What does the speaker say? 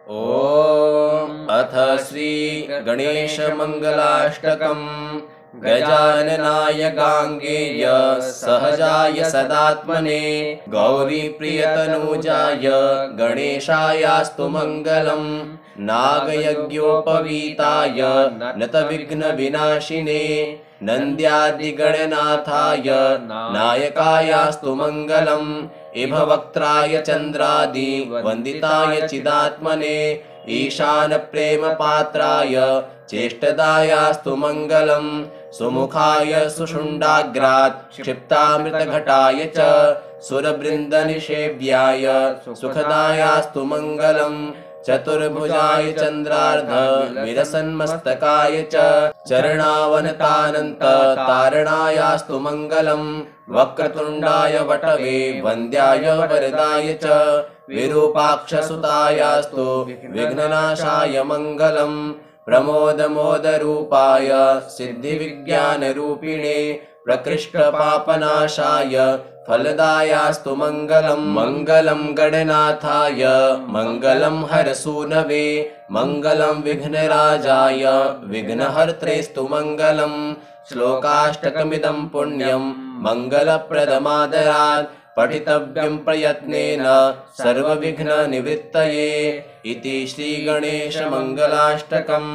ॐ अथ श्री गणेश मंगलाष्टकम्। गजाननाय गांगेय सहजाय सदात्मने गौरीप्रियतनुजाय गणेशायास्तु मंगलम्। नागयज्ञोपवीताय नतविघ्नविनाशिने नन्द्यादिगणनाथाय नायकायास्तु मंगलम्। इभवक्त्राय चन्द्रादि वन्दिताय चिदात्मने ईशानप्रेमपात्राय चेष्टदायास्तु मंगलम्। सुमुखाय सुषुण्डाग्रात् क्षिप्तामृतघटाय च सुरवृन्दनिषेव्याय सुखदायास्तु मंगलम्। चतुर्भुजाय चन्द्रार्ध विरसन्मस्तकाय च चरणावनतानन्त तारणायास्तु मंगलम्। वक्रतुण्डाय वटवे वन्द्याय वरदाय च विरूपाक्षसुतायास्तु विघ्ननाशाय मंगलम्। प्रमोदमोदरूपाय सिद्धिविज्ञानरूपिणे प्रकृष्टपापनाशाय फलदायास्तु मंगलम्। मंगलम् गणनाथाय मंगलम् हरसूनवे मंगलम् विघ्नराजाय विघ्नहर्त्रेस्तु मंगलम्। श्लोकाष्टकमिदं पुण्यं मंगलप्रदमादरात् पठितव्यं प्रयत्नेन सर्वविघ्ननिवृत्तये। इति श्रीगणेशमङ्गलाष्टकम्।